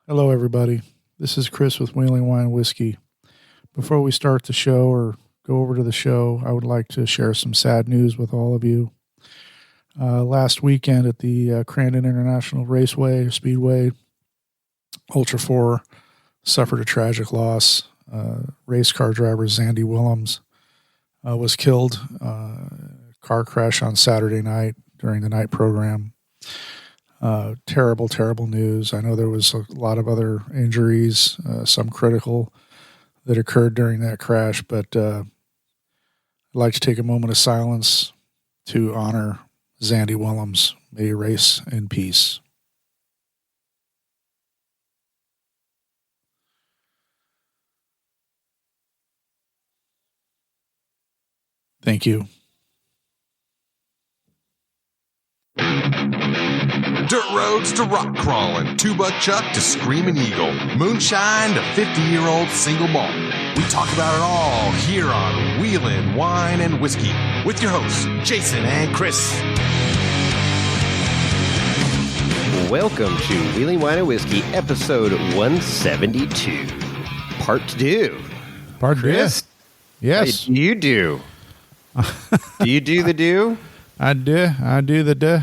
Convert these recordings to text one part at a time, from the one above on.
Hello, everybody. This is Chris with Wheeling Wine Whiskey. Before we start the show or go over to the show, I would like to share some sad news with all of you. Last weekend at the Crandon International Raceway, Speedway, Ultra 4 suffered a tragic loss. Race car driver Zandy Willems was killed. Car crash on Saturday night during the night program. Terrible, terrible news. I know there was a lot of other injuries, some critical, that occurred during that crash, but I'd like to take a moment of silence to honor Zandy Willems. May he race in peace. Thank you. Dirt roads to rock crawling, two-buck chuck to screaming eagle, moonshine to 50-year-old single malt. We talk about it all here on Wheelin' Wine and Whiskey with your hosts, Jason and Chris. Welcome to Wheeling Wine and Whiskey, episode 172, part 2. Part Chris? Yes. How do you do? Do you do the do? I do the duh.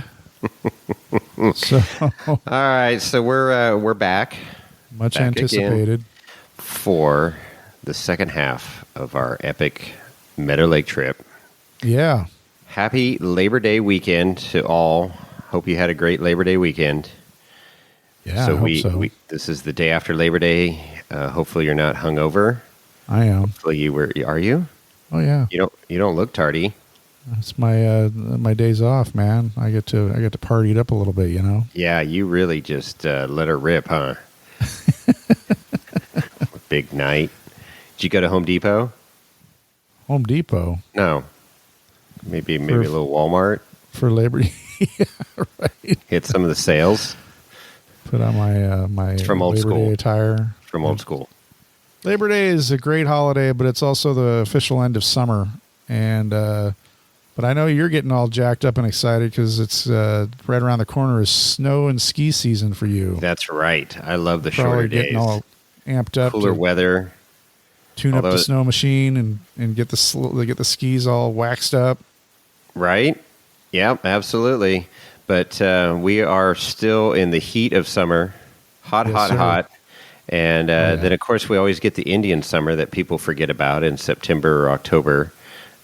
So, all right, so we're back. Much anticipated. For the second half of our epic Meadow Lake trip. Yeah. Happy Labor Day weekend to all. Hope you had a great Labor Day weekend. Yeah, So I hope so. this is the day after Labor Day. Hopefully you're not hungover. I am. Hopefully you were. Are you? Oh yeah. You don't look tardy. It's my days off, man. I get to party it up a little bit, you know. Yeah, you really just let her rip, huh? Big night. Did you go to Home Depot? Home Depot No. Maybe a little Walmart. for Labor Day. Yeah, right. Hit some of the sales Put on my from old Labor school. Day attire. from old school. Labor Day is a great holiday, but it's also the official end of summer. And but I know you're getting all jacked up and excited because it's right around the corner is snow and ski season for you. That's right. I love the Probably shorter getting days. all amped up Cooler to weather. tune up although- the snow machine and get the skis all waxed up. Right? Yep, absolutely. But we are still in the heat of summer. Hot, Yes, hot, sir. hot. And yeah. then, of course, we always get the Indian summer that people forget about in September or October.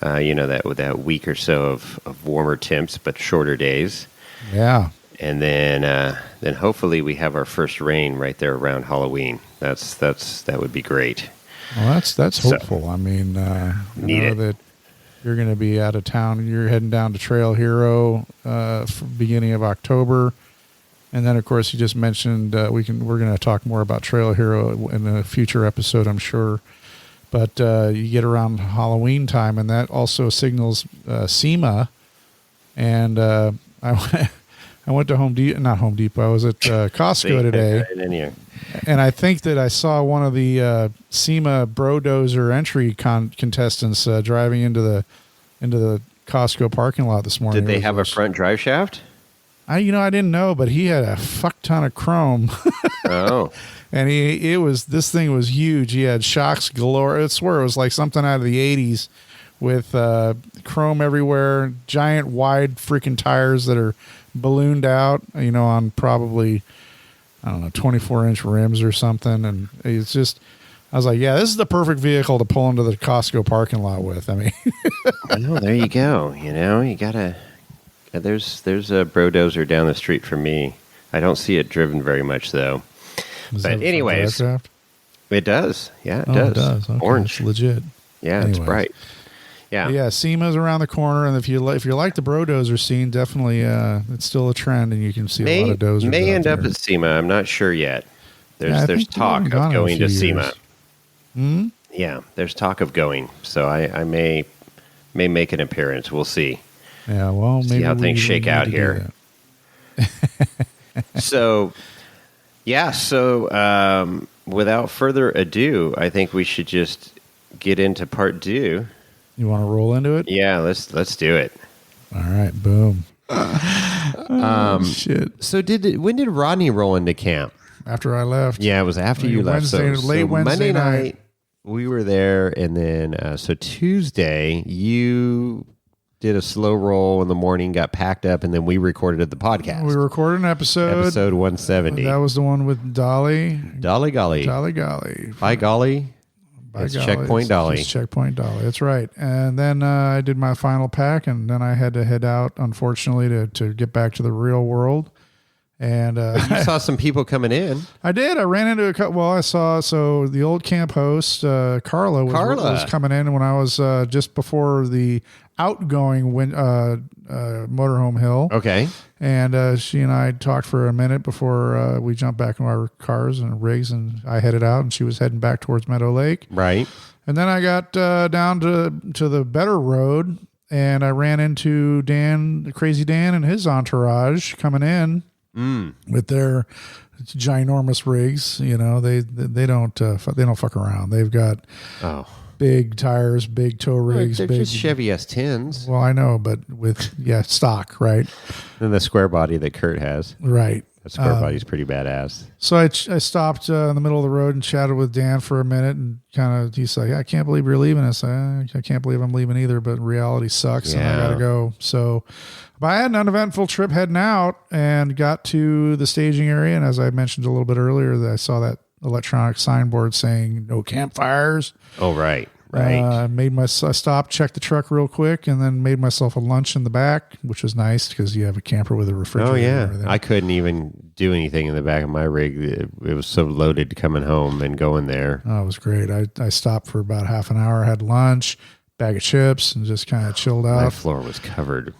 That week or so of warmer temps but shorter days. Yeah. And then hopefully we have our first rain right there around Halloween. That would be great. Well, that's So- hopeful. I mean, I Need know it. that you're going to be out of town. You're heading down to Trail Hero for beginning of October, and then of course you just mentioned we're going to talk more about Trail Hero in a future episode, I'm sure. But you get around Halloween time, and that also signals SEMA. And I went to not Home Depot. I was at Costco today. In here. And I think that I saw one of the SEMA Brodozer entry contestants driving into the Costco parking lot this morning. Did they have a front drive shaft? I didn't know, but he had a fuck ton of chrome, Oh, and this thing was huge. He had shocks galore. I swear it was like something out of the '80s, with chrome everywhere, giant wide freaking tires that are ballooned out, on probably, I don't know, 24-inch rims or something. And it's just, I was like, yeah, this is the perfect vehicle to pull into the Costco parking lot with. I mean, no, there you go. You gotta. There's a Brodozer down the street from me. I don't see it driven very much though. is But that anyways, a Drivetraft? It does. Yeah, it Oh, does. it does. Okay, Orange. it's legit. Yeah, it's Anyways. bright. Yeah. But yeah, SEMA's around the corner, and if you like the Brodozer scene, definitely it's still a trend, and you can see a lot of dozers. May out end up there. at SEMA. I'm not sure yet. Yeah, I There's think we haven't talk gone of in a going to few SEMA. years. Hmm? Yeah, there's talk of going. So I may make an appearance. We'll see. Yeah, well, maybe See how things we shake need out to do here. that. So without further ado, I think we should just get into part 2. You want to roll into it? Yeah, let's do it. All right, boom. Shit. So when did Rodney roll into camp? after I left. Yeah, it was after you left. Late Wednesday Monday night, we were there, and then so Tuesday, you did a slow roll in the morning, got packed up, and then we recorded the podcast. We recorded an episode 170. That was the one with Dolly. Dolly Golly. Dolly Golly. By golly. It's Checkpoint Dolly. It's Checkpoint Dolly. That's right. And then I did my final pack, and then I had to head out, unfortunately, to get back to the real world. And you saw some people coming in. I did. I ran into a couple. Well, I saw the old camp host Carla was coming in when I was just before the outgoing motorhome hill. Okay. And she and I talked for a minute before we jumped back in our cars and rigs, and I headed out, and she was heading back towards Meadow Lake. Right. And then I got down to the better road, and I ran into Crazy Dan and his entourage coming in. With their ginormous rigs, they don't fuck around. They've got big tires, big tow rigs. They're just Chevy S10s. Well, I know, but with stock, right? And the square body that Kurt has, right? The square body's pretty badass. So I stopped in the middle of the road and chatted with Dan for a minute, and he's like, "I can't believe you're leaving us." I can't believe I'm leaving either, but reality sucks, and I gotta go. So. But I had an uneventful trip heading out and got to the staging area. And as I mentioned a little bit earlier, that I saw that electronic signboard saying no campfires. Oh, right. I stopped, checked the truck real quick, and then made myself a lunch in the back, which was nice because you have a camper with a refrigerator. Oh, yeah. And everything. I couldn't even do anything in the back of my rig. It was so loaded coming home and going there. Oh, it was great. I stopped for about half an hour, had lunch, bag of chips, and just kind of chilled out. My floor was covered.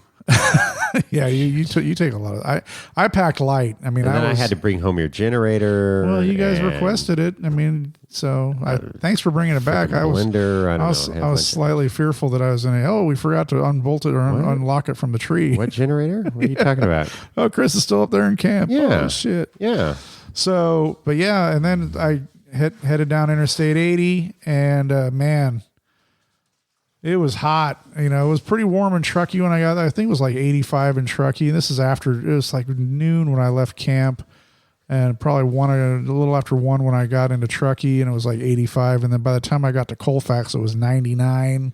Yeah, you take a lot of. I packed light. I mean, I had to bring home your generator. Well, you guys requested it. I mean, so thanks for bringing it back. I was slightly fearful that I was we forgot to unbolt it or unlock it from the tree. What generator? What are you talking about? Oh, Chris is still up there in camp. Yeah. Oh, shit. Yeah. So, but yeah, and then I headed down Interstate 80, and man. It was hot. It was pretty warm in Truckee when I got there. I think it was like 85 in Truckee. And this is it was like noon when I left camp, and probably a little after 1 when I got into Truckee, and it was like 85. And then by the time I got to Colfax, it was 99.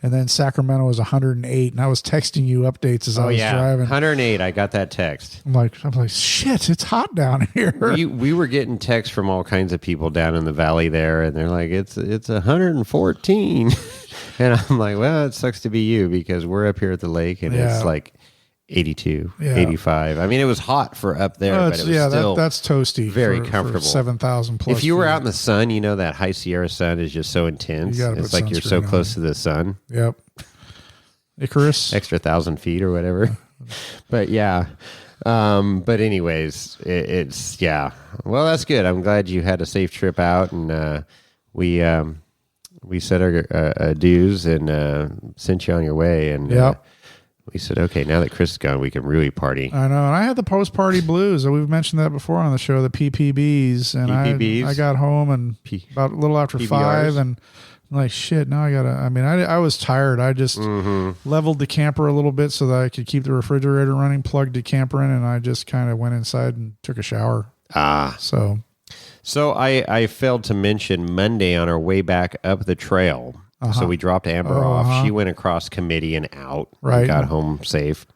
And then Sacramento was 108. And I was texting you updates as I was driving. 108. I got that text. I'm like, shit, it's hot down here. We were getting texts from all kinds of people down in the valley there, and they're like, it's 114. And I'm like, well, it sucks to be you because we're up here at the lake and it's like 82, 85. I mean, it was hot for up there, but it was still that's toasty. Very comfortable. 7,000 plus. If you were out in the sun, that high Sierra sun is just so intense. It's like you're so close to the sun. Yep. Icarus. Extra 1,000 feet or whatever. But yeah. But anyways, it's Well, that's good. I'm glad you had a safe trip out, and we said our dues and sent you on your way. And we said, okay, now that Chris is gone, we can really party. I know. And I had the post-party blues. We've mentioned that before on the show, the PPBs. And I got home and about a little after PBRs. 5, and I'm like, shit, now I got to... I mean, I was tired. I just leveled the camper a little bit so that I could keep the refrigerator running, plugged the camper in, and I just kind of went inside and took a shower. So I failed to mention Monday on our way back up the trail. So we dropped Amber off. She went across committee and out. Right. And got home safe.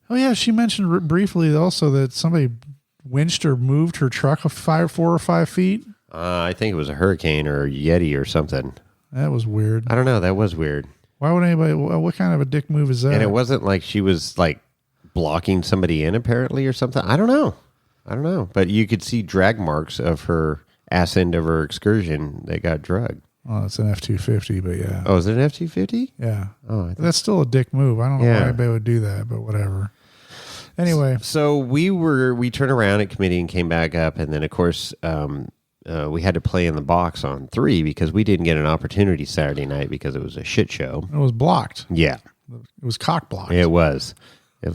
Oh, yeah. She mentioned briefly also that somebody winched or moved her truck 4 or 5 feet. I think it was a hurricane or a Yeti or something. That was weird. I don't know. That was weird. Why would anybody... What kind of a dick move is that? And it wasn't like she was like blocking somebody in apparently or something. I don't know. But you could see drag marks of her ass end of her excursion that got drugged. Oh, it's an F-250, but yeah. Oh, is it an F-250? Yeah. Oh, that's still a dick move. I don't know why anybody would do that, but whatever. Anyway. So we turned around at committee and came back up, and then, of course, we had to play in the box on 3 because we didn't get an opportunity Saturday night because it was a shit show. It was blocked. Yeah. It was cock blocked. It was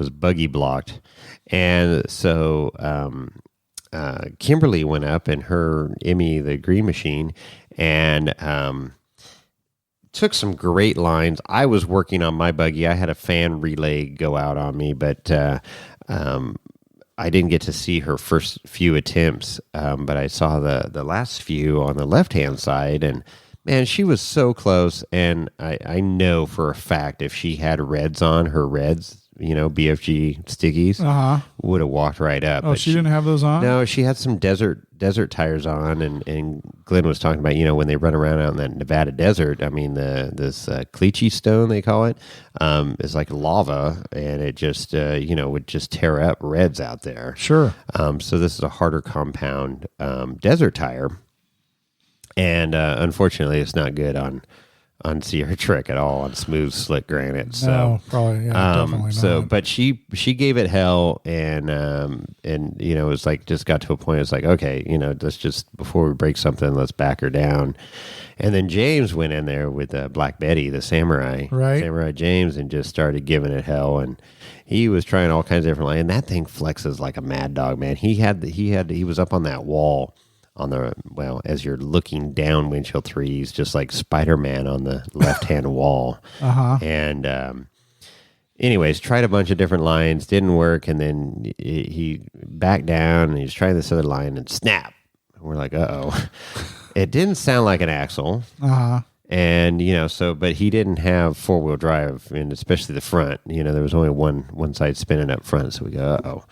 buggy blocked. And so Kimberly went up in her Emmy, the Green Machine, and took some great lines. I was working on my buggy. I had a fan relay go out on me, but I didn't get to see her first few attempts, but I saw the last few on the left-hand side, and man, she was so close. And I know for a fact if she had reds on, her reds, BFG stickies, would have walked right up. Oh, But she didn't have those on? No, she had some desert tires on, and Glenn was talking about, when they run around out in that Nevada desert, I mean, this Cleachy stone, they call it, is like lava, and it just, would just tear up reds out there. Sure. So this is a harder compound desert tire, and unfortunately, it's not good on Sierra Trek at all, on smooth, slick granite. So, No, probably, definitely not. But she gave it hell, and it was like, just got to a point. It's like, okay, let's just, before we break something, let's back her down. And then James went in there with Black Betty, the samurai, Right. Samurai James, and just started giving it hell. And he was trying all kinds of different, and that thing flexes like a mad dog, man. He was up on that wall. As you're looking down Windshield 3, he's just like Spider-Man on the left-hand wall. And anyways, tried a bunch of different lines, didn't work, and then he backed down, and he's trying this other line, and snap. And we're like, uh-oh. It didn't sound like an axle. And, but he didn't have four-wheel drive, and especially the front. There was only one side spinning up front, so we go, uh-oh.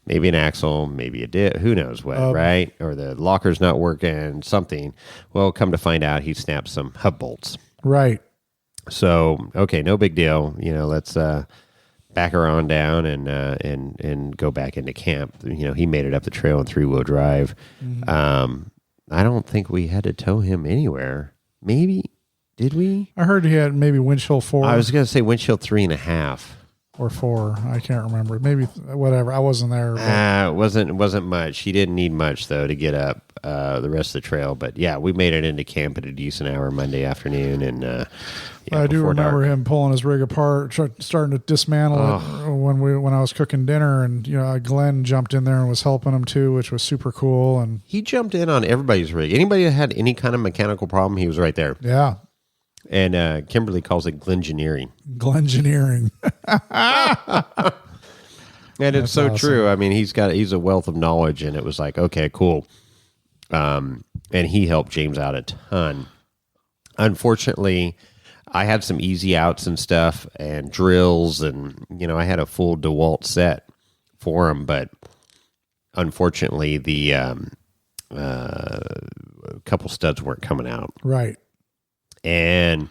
Maybe an axle, maybe a dip, who knows what, right? Or the locker's not working, something. Well, come to find out, he snapped some hub bolts. Right. So, okay, no big deal. Let's back her on down and go back into camp. He made it up the trail in 3-wheel drive. I don't think we had to tow him anywhere. Maybe, did we? I heard he had maybe windshield 4. I was going to say windshield 3.5. Or 4. I can't remember. Maybe, whatever. I wasn't there. It wasn't much. He didn't need much, though, to get up the rest of the trail. But, yeah, we made it into camp at a decent hour Monday afternoon. And I do remember dark. him pulling his rig apart, starting to dismantle it when I was cooking dinner. And, Glenn jumped in there and was helping him, too, which was super cool. And he jumped in on everybody's rig. Anybody that had any kind of mechanical problem, he was right there. Yeah. And Kimberly calls it Glengineering. Glengineering. And it's so awesome. True. I mean, he's a wealth of knowledge, and it was like, okay, cool. And he helped James out a ton. Unfortunately, I had some easy outs and stuff and drills, and, I had a full DeWalt set for him, but unfortunately, the couple studs weren't coming out. Right. And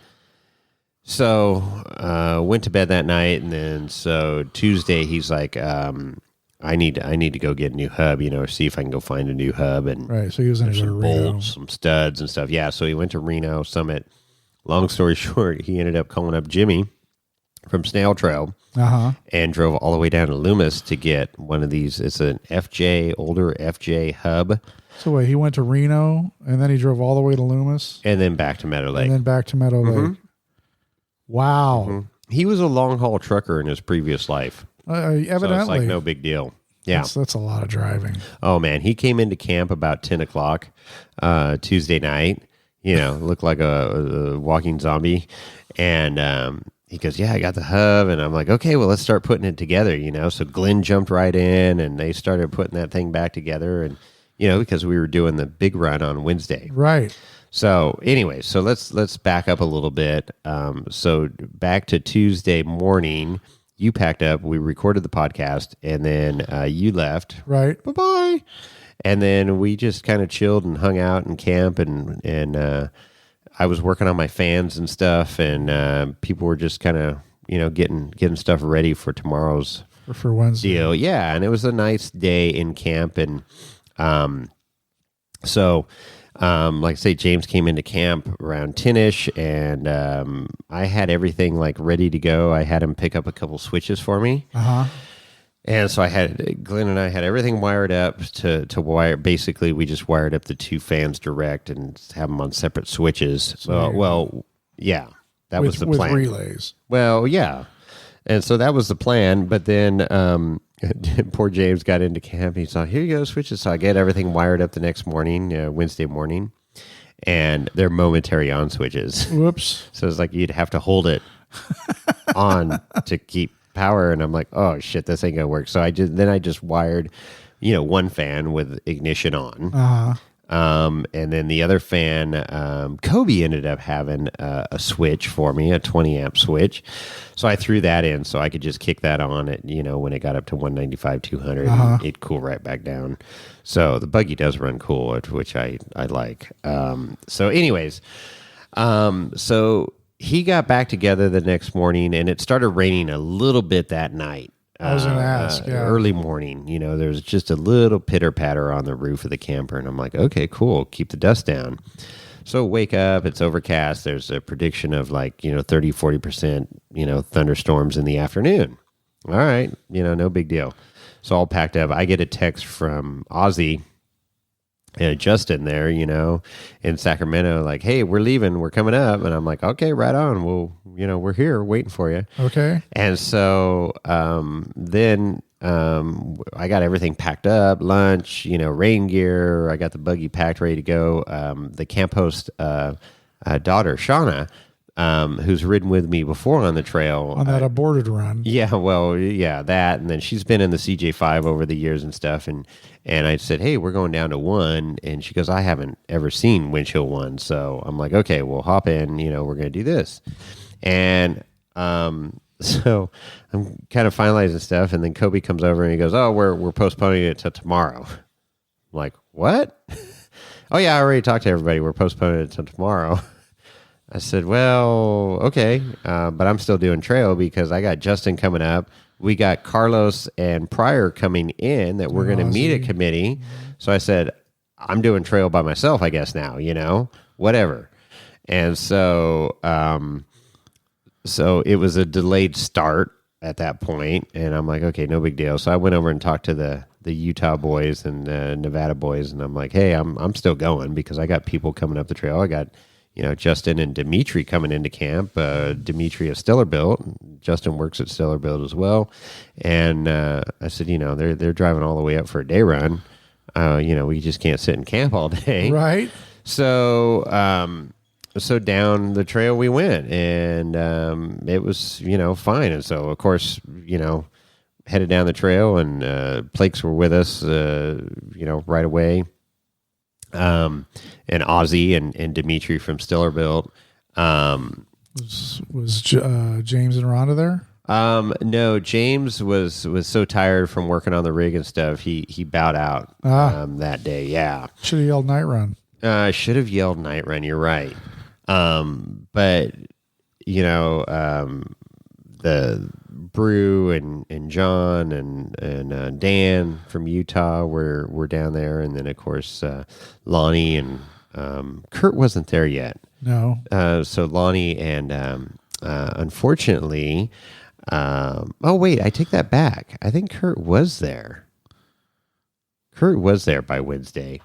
so went to bed that night, and then so Tuesday he's like, I need to go get a new hub, or see if I can go find a new hub. And right, so he was in some bolts, some studs and stuff. Yeah, so he went to Reno Summit. Long story short, he ended up calling up Jimmy from Snail Trail and drove all the way down to Loomis to get one of these. It's an older FJ hub. So wait, he went to Reno, and then he drove all the way to Loomis? And then back to Meadow Lake. And then back to Meadow Lake. Wow. He was a long-haul trucker in his previous life. Evidently. So it's like no big deal. Yeah. That's a lot of driving. Oh, man. He came into camp about 10 o'clock Tuesday night. Looked like a walking zombie. And he goes, yeah, I got the hub. And I'm like, okay, well, let's start putting it together, So Glenn jumped right in, and they started putting that thing back together. And because we were doing the big run on Wednesday. Right. So anyway, so let's back up a little bit. So back to Tuesday morning, you packed up, we recorded the podcast, and then you left. Right. Bye-bye. And then we just kind of chilled and hung out in camp, and I was working on my fans and stuff, and people were just kind of, getting stuff ready for tomorrow's for Wednesday deal. Yeah, and it was a nice day in camp, and so like I say, James came into camp around 10-ish, and I had everything like ready to go. I had him pick up a couple switches for me. And so Glenn and I had everything wired up to wire. Basically, we just wired up the two fans direct and have them on separate switches. So, yeah, that was the plan. With relays. Well, yeah. And so that was the plan. But then poor James got into camp. He saw, here you go, switches. So I get everything wired up the next morning, Wednesday morning. And they're momentary on switches. Whoops. So it's like you'd have to hold it on to keep power, and I'm like, oh shit, this ain't gonna work. So I just wired, one fan with ignition on. And then the other fan, Kobe ended up having a switch for me, a 20 amp switch. So I threw that in so I could just kick that on at, when it got up to 195, 200, it'd cool right back down. So the buggy does run cool, which I like. So anyways, so he got back together the next morning, and it started raining a little bit that night. I was going to ask, early morning, there's just a little pitter patter on the roof of the camper. And I'm like, okay, cool. Keep the dust down. So wake up, it's overcast. There's a prediction of 30, 40%, thunderstorms in the afternoon. All right. No big deal. So all packed up. I get a text from Ozzy and Justin there, in Sacramento, like, hey, we're leaving. We're coming up. And I'm like, okay, right on. Well, we're here waiting for you. Okay. And so then I got everything packed up, lunch, rain gear. I got the buggy packed, ready to go. The camp host daughter, Shauna, who's ridden with me before on the trail. On that aborted run. Yeah, well, yeah, that. And then she's been in the CJ5 over the years and stuff. And I said, hey, we're going down to 1. And she goes, I haven't ever seen Winch Hill 1. So I'm like, okay, we'll hop in. We're going to do this. And so I'm kind of finalizing stuff. And then Kobe comes over and he goes, oh, we're postponing it to tomorrow. I'm like, what? Oh, yeah, I already talked to everybody. We're postponing it to tomorrow. I said, well, okay, but I'm still doing trail because I got Justin coming up. We got Carlos and Pryor coming in that we're going to meet at committee. So I said, I'm doing trail by myself, I guess now, whatever. And so, so it was a delayed start at that point, and I'm like, okay, no big deal. So I went over and talked to the Utah boys and Nevada boys, and I'm like, hey, I'm still going because I got people coming up the trail. I got Justin and Dimitri coming into camp. Dimitri is Stellarbuilt. Justin works at Stellarbuilt as well. And I said, they're driving all the way up for a day run. We just can't sit in camp all day. Right. So, so down the trail we went, and it was, fine. And so, of course, headed down the trail, and Plakes were with us, right away. And Ozzy and Dimitri from Stellarbuilt. Was James and Rhonda there? No, James was so tired from working on the rig and stuff. He bowed out that day. Yeah, should have yelled night run. Should have yelled night run. You're right. But the Brew and John and Dan from Utah were down there, and then of course Lonnie and Kurt wasn't there yet. No. So Lonnie and unfortunately, oh wait, I take that back. I think Kurt was there. Kurt was there by Wednesday.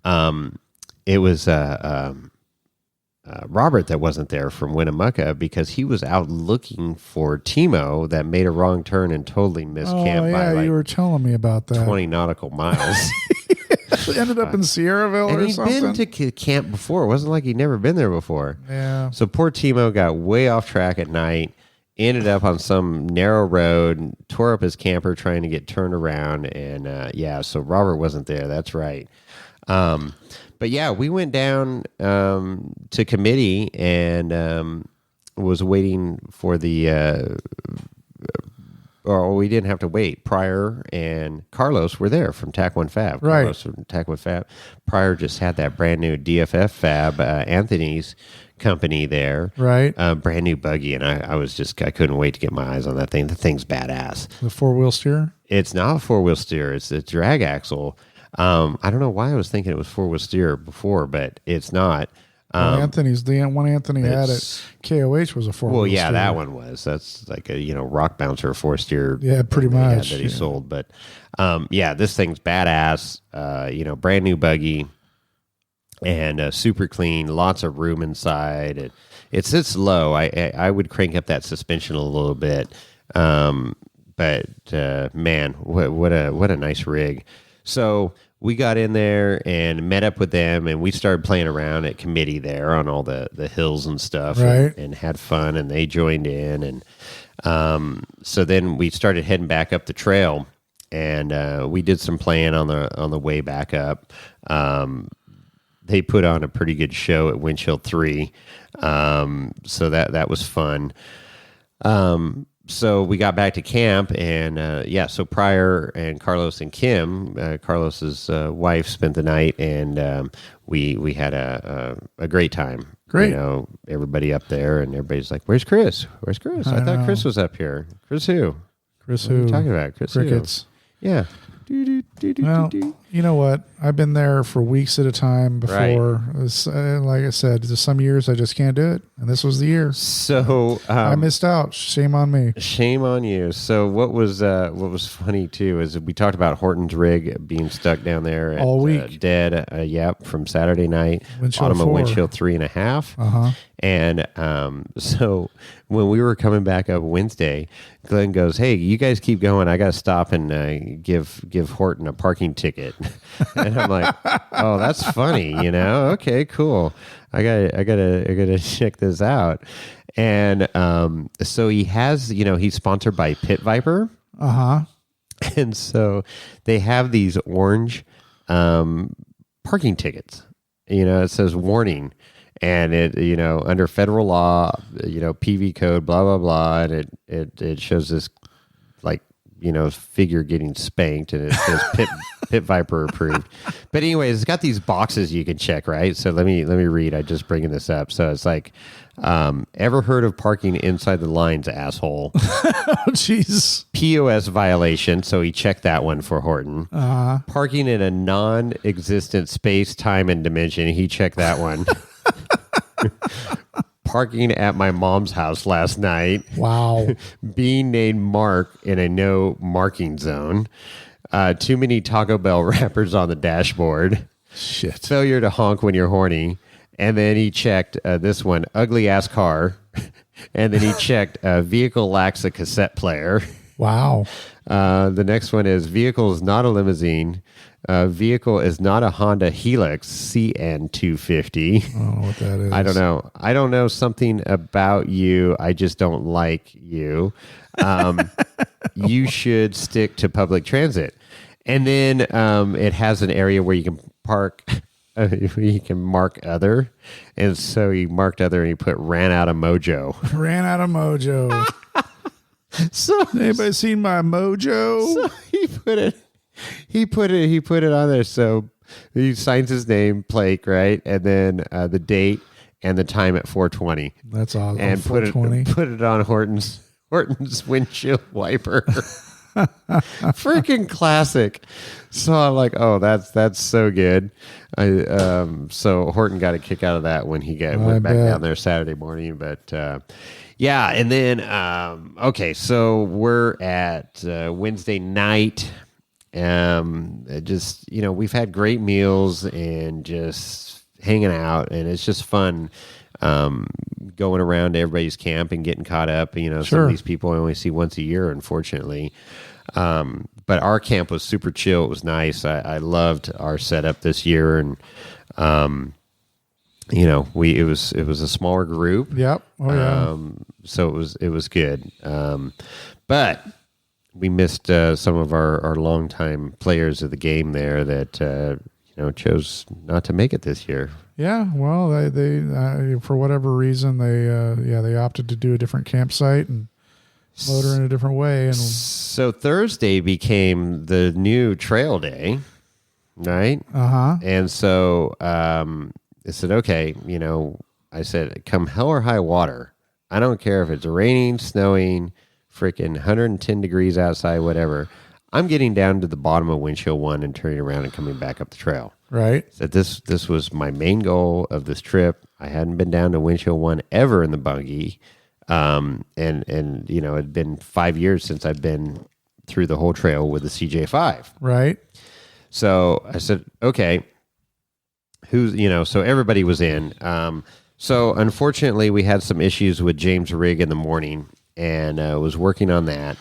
It was Robert that wasn't there from Winnemucca because he was out looking for Timo that made a wrong turn and totally missed camp by you were telling me about that. 20 nautical miles. Ended up in Sierraville and or he'd something. been to camp before. It wasn't like he'd never been there before. Yeah. So poor Timo got way off track at night, ended up on some narrow road, tore up his camper trying to get turned around. And so Robert wasn't there. That's right. But yeah, we went down to committee and was waiting for the or we didn't have to wait. Pryor and Carlos were there from TAC 1 Fab. Right. Carlos from TAC 1 Fab. Pryor just had that brand new DFF Fab, Anthony's company there. Right. Brand new buggy, and I couldn't wait to get my eyes on that thing. The thing's badass. The 4-wheel steer? It's not a 4-wheel steer. It's a drag axle. I don't know why I was thinking it was 4-wheel steer before, but it's not. Anthony's, the one Anthony had at KOH was a 4-wheel Well, yeah, steer. that one was. That's like a rock bouncer 4-steer. Yeah, pretty much. That he sold, but this thing's badass. Brand new buggy and super clean. Lots of room inside. It sits low. I would crank up that suspension a little bit, but man, what a nice rig. So we got in there and met up with them, and we started playing around at committee there on all the hills and stuff, Right. and had fun, and they joined in. And so then we started heading back up the trail, and we did some playing on the way back up. They put on a pretty good show at Winch Hill 3, so that was fun. So we got back to camp, and so Pryor and Carlos and Kim, Carlos's wife, spent the night, and we had a great time. Great. You know, everybody up there, and everybody's like, "Where's Chris? Where's Chris? I thought Chris was up here. Chris who? Chris What are who? you talking about? Chris who?" Crickets. Yeah. Well, you know what? I've been there for weeks at a time before. Like I said, there's some years I just can't do it, and this was the year. So I missed out. Shame on me. Shame on you. So what was funny too is we talked about Horton's rig being stuck down there at, All week. dead. From Saturday night, Winch Hill bottom of 4. Winch Hill 3.5. Uh-huh. And so when we were coming back up Wednesday, Glenn goes, "Hey, you guys keep going. I got to stop and give Horton a parking ticket." And I'm like, "Oh, that's funny, you know? Okay, cool. I gotta check this out." And so he has, he's sponsored by Pit Viper, Uh-huh. and so they have these orange parking tickets. It says warning. And it, under federal law, PV code, blah, blah, blah. And it shows this, figure getting spanked, and it says Pit Viper approved. But anyways, it's got these boxes you can check, right? So let me read. I just bringing this up. So it's like, ever heard of parking inside the lines, asshole? Oh, jeez. POS violation. So he checked that one for Horton. Uh-huh. Parking in a non-existent space, time, and dimension. He checked that one. Parking at my mom's house last night. Wow. Being named Mark in a no marking zone. Too many Taco Bell wrappers on the dashboard. Shit. Failure to honk when you're horny. And then he checked this one, ugly ass car. And then he checked vehicle lacks a cassette player. Wow. The next one is vehicle is not a limousine. Vehicle is not a Honda Helix CN250. I don't know what that is. I don't know. I don't know something about you. I just don't like you. You should stick to public transit. And then it has an area where you can park. You can mark other. And so he marked other, and he put ran out of mojo. Ran out of mojo. So Anybody seen my mojo? So he put it on there. So he signs his name, Blake, right? And then the date and the time at 4:20. That's awesome. And put 420. it on Horton's windshield wiper. Freaking classic. So I'm like, oh, that's so good. So Horton got a kick out of that when he went back down there Saturday morning. But yeah, and then okay, so we're at Wednesday night. Just we've had great meals and just hanging out, and it's just fun. Going around to everybody's camp and getting caught up. Some Sure. of these people I only see once a year, unfortunately. But our camp was super chill. It was nice. I loved our setup this year, and it was a smaller group. Yep. Oh yeah. So it was good. But we missed some of our longtime players of the game there that chose not to make it this year. Yeah, well, they for whatever reason they opted to do a different campsite and load her in a different way. And So Thursday became the new trail day, right? And so I said, okay, I said, come hell or high water, I don't care if it's raining, snowing, freaking 110 degrees outside, whatever. I'm getting down to the bottom of Winch Hill 1 and turning around and coming back up the trail. right, So this was my main goal of this trip. I hadn't been down to Winch Hill 1 ever in the buggy. And it'd been 5 years since I've been through the whole trail with the CJ5. right, So I said, okay, so everybody was in. So unfortunately we had some issues with James' rig in the morning, and was working on that.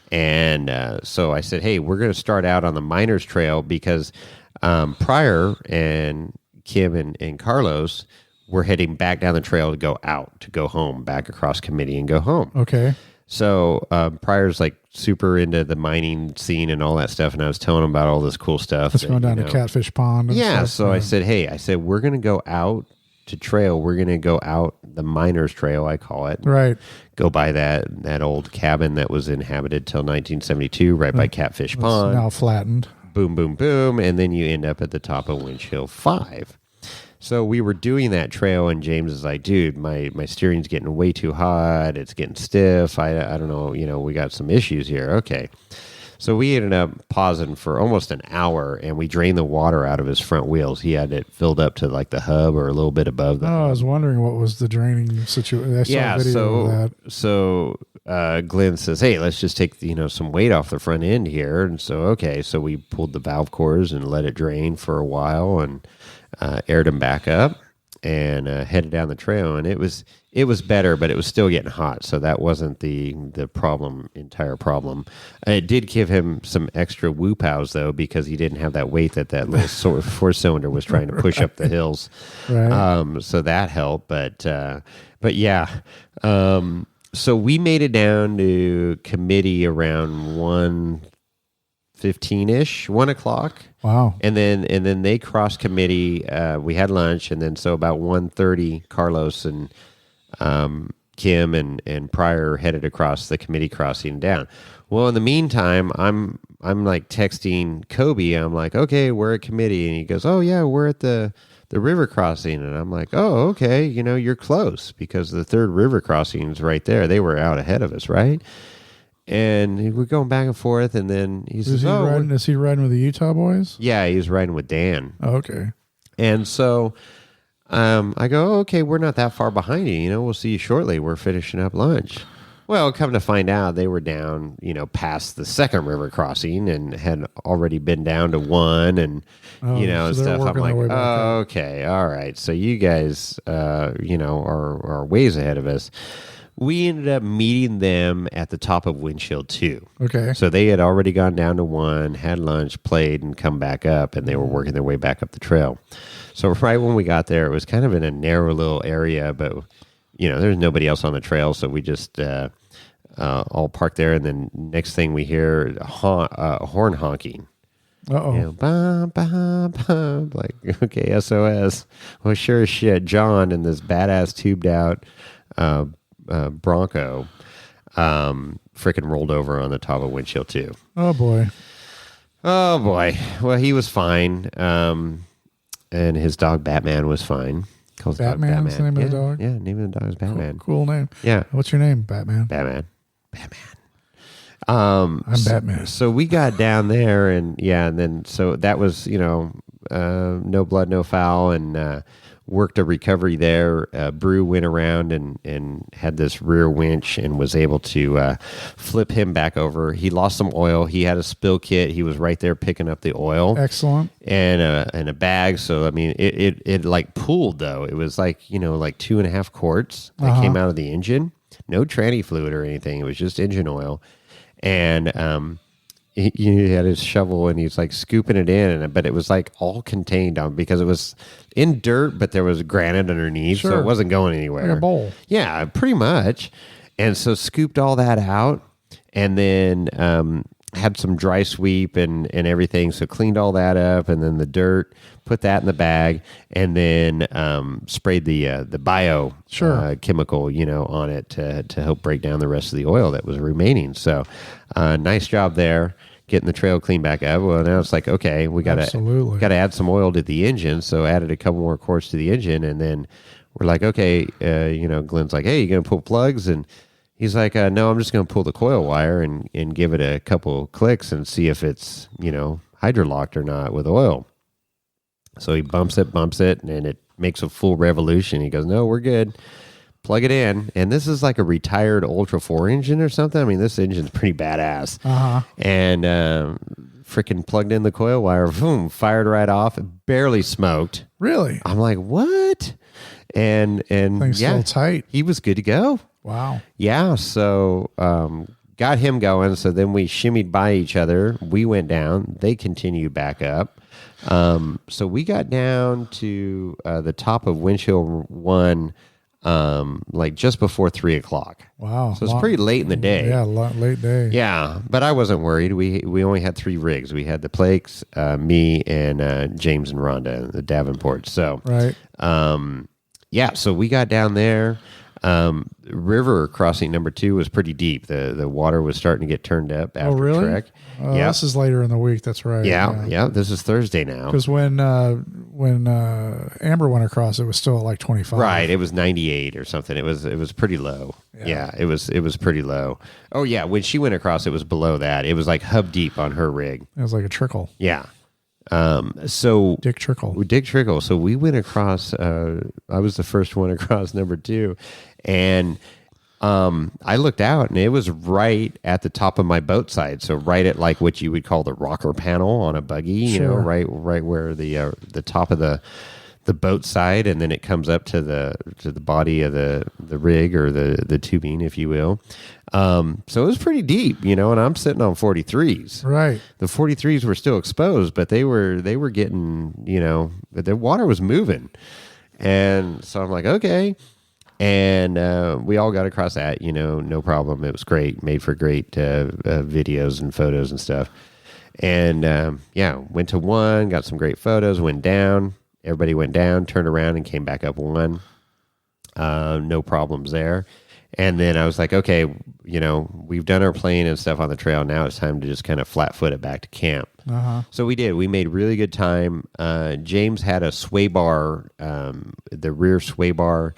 And so I said, hey, we're going to start out on the Miners Trail because Pryor and Kim and Carlos were heading back down the trail to go home, back across Committee and go home. Okay. So Pryor's like super into the mining scene and all that stuff, and I was telling him about all this cool stuff. Let's go down to Catfish Pond. And yeah, stuff. so I said, we're going to go out to trail. We're going to go out the Miners Trail, I call it. Right. Go by that old cabin that was inhabited till 1972, right by Catfish It's Pond. now flattened. Boom, boom, boom, and then you end up at the top of Winch Hill 5. So we were doing that trail, and James is like, dude, my steering's getting way too hot. It's getting stiff. I don't know. We got some issues here. Okay. So we ended up pausing for almost an hour, and we drained the water out of his front wheels. He had it filled up to like the hub or a little bit above the hub. I was wondering what was the draining situation. I saw a video of that. So Glenn says, hey, let's just take some weight off the front end here. And so, okay. So we pulled the valve cores and let it drain for a while and aired them back up and headed down the trail. And it was better, but it was still getting hot. So that wasn't the entire problem. It did give him some extra whoop-hows, though, because he didn't have that weight that little four-cylinder was trying to push up the hills. Right. So that helped. But yeah. So we made it down to Committee around 1:15-ish, 1 o'clock. Wow. And then they crossed Committee. We had lunch, and then so about 1:30, Carlos and Kim and Pryor headed across the Committee crossing down. Well, in the meantime, I'm like texting Kobe. I'm like, okay, we're at Committee, and he goes, oh yeah, we're at the river crossing, and I'm like, oh okay, you're close because the third river crossing is right there. They were out ahead of us, right? And we're going back and forth, and then he says, is he riding with the Utah boys? Yeah, he was riding with Dan. Oh, okay. And so I go, okay, we're not that far behind you. We'll see you shortly. We're finishing up lunch. Well, come to find out, they were down, past the second river crossing and had already been down to one and, so and stuff. I'm like, way back oh, okay, all right. So you guys, are ways ahead of us. We ended up meeting them at the top of Winch Hill 2. Okay. So they had already gone down to 1, had lunch, played, and come back up, and they were working their way back up the trail. So right when we got there, it was kind of in a narrow little area, but, there's nobody else on the trail, so we just all parked there, and then next thing we hear horn honking. Uh-oh. Bum, bum, bum, like, okay, SOS. Well, sure as shit, John in this badass tubed out Bronco freaking rolled over on the top of Winch Hill 2. Oh boy. Well, he was fine, and his dog Batman was fine. Calls Batman's the name of the dog? Yeah, name of the dog is Batman. Cool name. Yeah. What's your name? Batman. Batman. I'm Batman. So we got down there, and then so that was no blood, no foul, and worked a recovery there. Brew went around and had this rear winch and was able to flip him back over. He lost some oil. He had a spill kit. He was right there picking up the oil. Excellent. And a bag. So I mean, it like pooled though. It was like 2.5 quarts that came out of the engine. No tranny fluid or anything. It was just engine oil. And he had his shovel and he's like scooping it in, but it was like all contained on because it was in dirt, but there was granite underneath, so it wasn't going anywhere. Like a bowl. Yeah, pretty much. And so scooped all that out, and then had some dry sweep and everything. So cleaned all that up, and then the dirt, put that in the bag, and then sprayed the bio chemical, on it to help break down the rest of the oil that was remaining. So nice job there, getting the trail cleaned back up. Well, now it's like, okay, we got to add some oil to the engine. So added a couple more quarts to the engine, and then we're like, okay, Glenn's like, hey, you going to pull plugs? And he's like, no, I'm just going to pull the coil wire and give it a couple clicks and see if it's, hydrolocked or not with oil. So he bumps it, and it makes a full revolution. He goes, no, we're good. Plug it in. And this is like a retired Ultra 4 engine or something. I mean, this engine's pretty badass. And freaking plugged in the coil wire, boom, fired right off. It barely smoked. Really? I'm like, what? And Thing's still tight. He was good to go. Wow. Yeah, so got him going. So then we shimmied by each other. We went down. They continued back up. So we got down to the top of Windshield 1 like just before 3:00. Wow. So it's pretty late in the day. Yeah, late day. Yeah, but I wasn't worried. We only had 3 rigs. We had the Plakes, me, and James and Rhonda, the Davenport. So, Right. yeah, so we got down there. River crossing number 2 was pretty deep. The water was starting to get turned up after really? trek. Yeah, This is later in the week. That's right. yeah. This is Thursday now. Because when Amber went across, it was still at like 25. Right, it was 98 or something. It was pretty low. Yeah, it was pretty low. Oh yeah, when she went across, it was below that. It was like hub deep on her rig. It was like a trickle. Yeah. So Dick Trickle. Dick Trickle. So we went across. I was the first one across number 2, and I looked out, and it was right at the top of my boat side. So right at like what you would call the rocker panel on a buggy. You know, Sure. right where the top of the boat side, and then it comes up to the body of the rig or the tubing, if you will. So it was pretty deep, you know, and I'm sitting on 43s. Right. The 43s were still exposed, but they were getting, you know, the water was moving. And so I'm like, okay. And we all got across that, you know, no problem. It was great, made for great videos and photos and stuff. And yeah, went to 1, got some great photos, went down. Everybody went down, turned around, and came back up 1. No problems there. And then I was like, okay, you know, we've done our playing and stuff on the trail. Now it's time to just kind of flat-foot it back to camp. Uh-huh. So we did. We made really good time. James had a sway bar, the rear sway bar,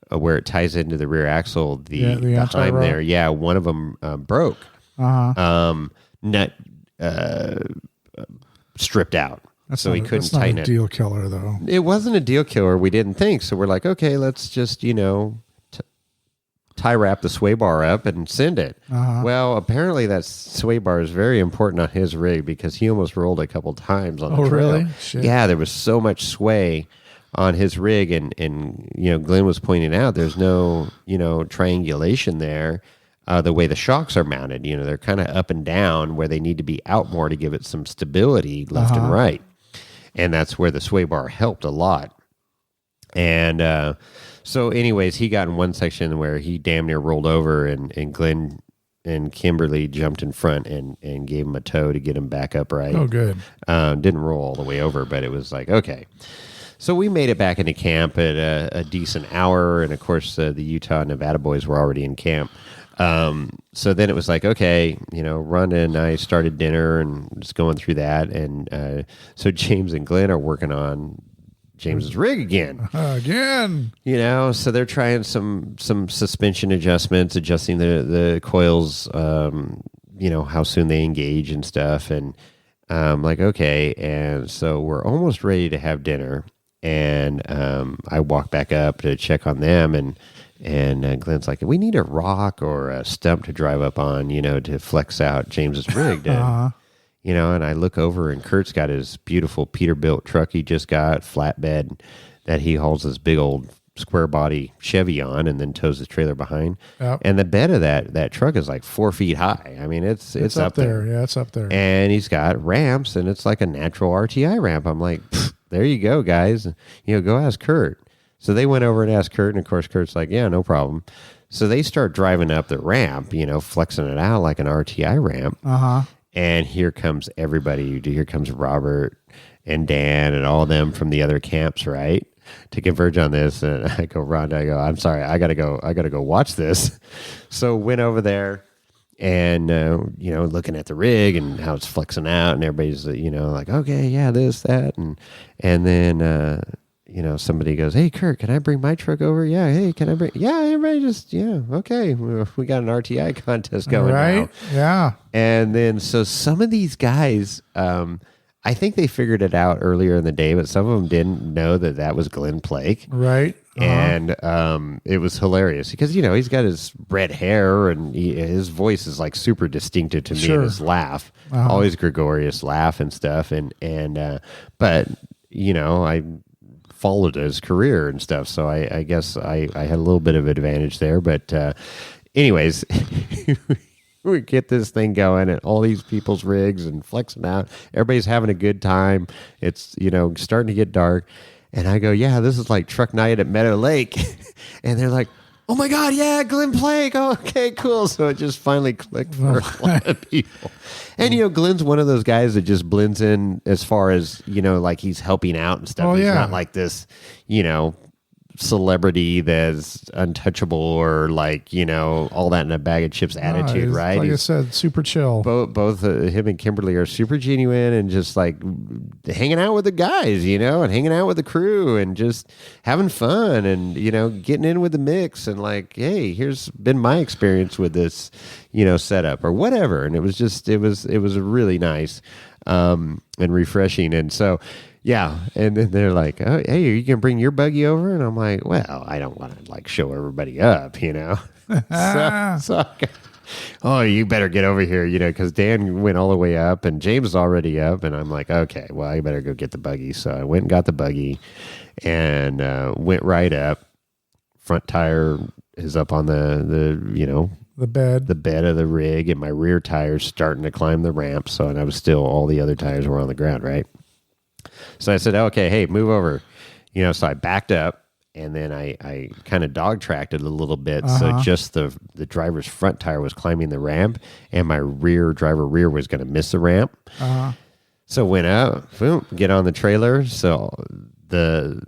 where it ties into the rear axle. The heim anti-rock? there, yeah, one of them broke. Nut stripped out. So he couldn't tighten That's it. not a deal killer, though. It wasn't a deal killer. We didn't think. So we're like, okay, let's just, you know, tie wrap the sway bar up and send it. Well, apparently that sway bar is very important on his rig because he almost rolled a couple times on the trail. Really? Shit. Yeah, there was so much sway on his rig, and you know, Glenn was pointing out there's no, you know, triangulation there. The way the shocks are mounted, you know, they're kind of up and down where they need to be out more to give it some stability left and right. And that's where the sway bar helped a lot. And so anyways, he got in one section where he damn near rolled over, and Glenn and Kimberly jumped in front and gave him a tow to get him back upright. Oh, good. Didn't roll all the way over, but it was like, okay. So we made it back into camp at a decent hour, and of course the Utah and Nevada boys were already in camp. So then it was like, okay, you know, Rhonda and I started dinner and just going through that. And so James and Glenn are working on James's rig again. Again. You know, so they're trying some suspension adjustments, adjusting the coils, you know, how soon they engage and stuff. And like, okay. And so we're almost ready to have dinner. And I walk back up to check on them, and Glenn's like, we need a rock or a stump to drive up on, you know, to flex out James's rig. You know, and I look over, and Kurt's got his beautiful Peterbilt truck he just got, flatbed, that he hauls this big old square body Chevy on, and then tows the trailer behind. Yep. And the bed of that truck is like 4 feet high. I mean, it's up there. Yeah, it's up there. And he's got ramps, and it's like a natural RTI ramp. I'm like, there you go, guys. You know, go ask Kurt. So they went over and asked Kurt, and of course Kurt's like, yeah, no problem. So they start driving up the ramp, you know, flexing it out like an RTI ramp. And here comes everybody. Here comes Robert and Dan and all of them from the other camps, right, to converge on this. And I go, Rhonda, I'm sorry, I gotta go watch this. So went over there. And, you know, looking at the rig and how it's flexing out, and everybody's, you know, like, okay, yeah, this, that. And then, you know, somebody goes, hey, Kurt, can I bring my truck over? Yeah. Hey, can I bring? Yeah, everybody just, yeah, okay. We got an RTI contest going right? now. Yeah. And then, so some of these guys, I think they figured it out earlier in the day, but some of them didn't know that was Glenn Plake. Right. And it was hilarious because, you know, he's got his red hair, and his voice is like super distinctive to me. Sure. And his laugh, always gregarious laugh and stuff. But, you know, I followed his career and stuff. So I guess I had a little bit of advantage there. But anyways, we get this thing going and all these people's rigs and flexing out. Everybody's having a good time. It's, starting to get dark. And I go, yeah, this is like truck night at Meadow Lake. And they're like, oh my God, yeah, Glenn Plank. Oh, okay, cool. So it just finally clicked for a lot of people. And, Glenn's one of those guys that just blends in as far as, like he's helping out and stuff. Oh, He's yeah. not like this, celebrity that's untouchable or like, all that in a bag of chips attitude, he's, right? Like I said, super chill. Both him and Kimberly are super genuine and just like hanging out with the guys, and hanging out with the crew and just having fun and, getting in with the mix and like, hey, here's been my experience with this, setup or whatever. And it was really nice and refreshing. And so, yeah. And then they're like, oh, hey, are you going to bring your buggy over? And I'm like, well, I don't want to like show everybody up, so I got, oh, you better get over here, because Dan went all the way up and James is already up. And I'm like, okay, well, I better go get the buggy. So I went and got the buggy and went right up. Front tire is up on the bed of the rig, and my rear tire's starting to climb the ramp. So, and I was still, all the other tires were on the ground, right? So I said, okay, hey, move over. So I backed up and then I kind of dog tracked it a little bit. So just the driver's front tire was climbing the ramp and my driver rear was going to miss the ramp. So went up, boom, get on the trailer. So the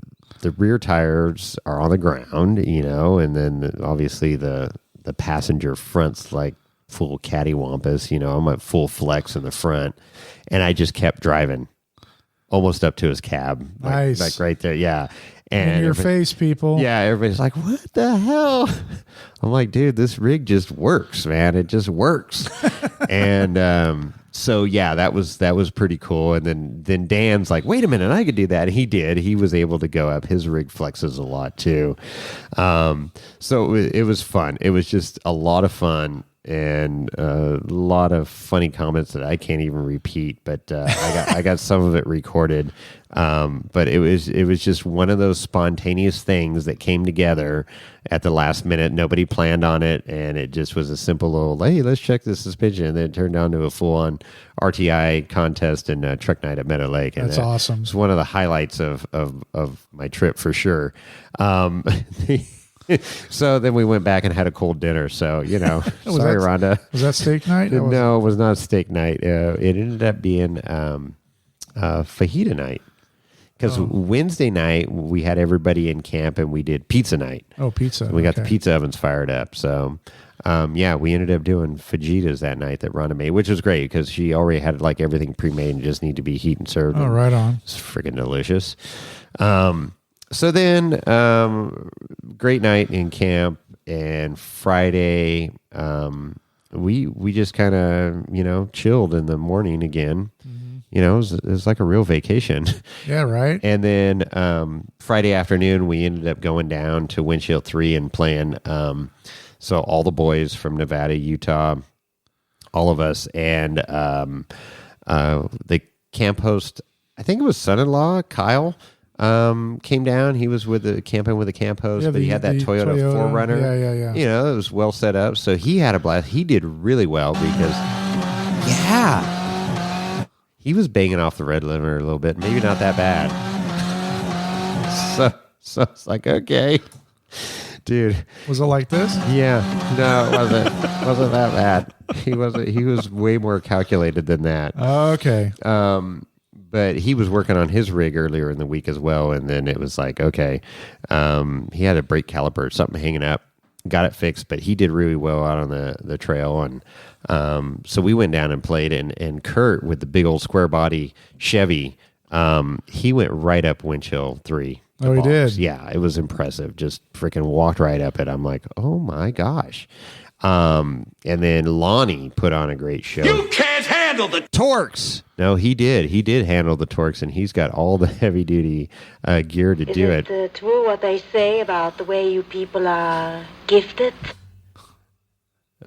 rear tires are on the ground, and then obviously the passenger front's like full cattywampus, I'm at full flex in the front. And I just kept driving. Almost up to his cab. Nice. Like right there. Yeah. In your face, people. Yeah. Everybody's like, what the hell? I'm like, dude, this rig just works, man. It just works. And so, yeah, that was pretty cool. And then Dan's like, wait a minute, I could do that. And he did. He was able to go up. His rig flexes a lot too. So it was fun. It was just a lot of fun. And a lot of funny comments that I can't even repeat, but I got some of it recorded. But it was just one of those spontaneous things that came together at the last minute. Nobody planned on it, and it just was a simple little, hey, let's check the suspension. And then it turned down to a full-on RTI contest and truck night at Meadow Lake. And That's awesome. It's one of the highlights of my trip for sure. So then we went back and had a cold dinner. So, sorry, Rhonda. Was that steak night? No, it was not steak night. It ended up being fajita night. Because Wednesday night, we had everybody in camp and we did pizza night. Oh, pizza. We got the pizza ovens fired up. So, we ended up doing fajitas that night that Rhonda made, which was great because she already had like everything pre-made and just need to be heat and served. Oh, right on. It's freaking delicious. So then, great night in camp, and Friday, we just kind of, chilled in the morning again. Mm-hmm. It was like a real vacation. Yeah, right. And then Friday afternoon, we ended up going down to Windshield 3 and playing. So all the boys from Nevada, Utah, all of us, and the camp host, I think it was son-in-law, Kyle, came down. He was camping with the camp host, but he had that Toyota 4Runner. Yeah. It was well set up. So he had a blast. He did really well because, he was banging off the red limiter a little bit. Maybe not that bad. So it's like, okay, dude. Was it like this? Yeah. No, it wasn't that bad. He was way more calculated than that. Okay. But he was working on his rig earlier in the week as well. And then it was like, okay, he had a brake caliper, something hanging up, got it fixed, but he did really well out on the trail. And so we went down and played, and Kurt with the big old square body Chevy, he went right up Windshield 3. Oh, he did? Yeah, it was impressive. Just freaking walked right up it. I'm like, oh my gosh. And then Lonnie put on a great show. You can't handle the torques. No, he did. He did handle the torques, and he's got all the heavy-duty gear to do it. Is it true what they say about the way you people are gifted?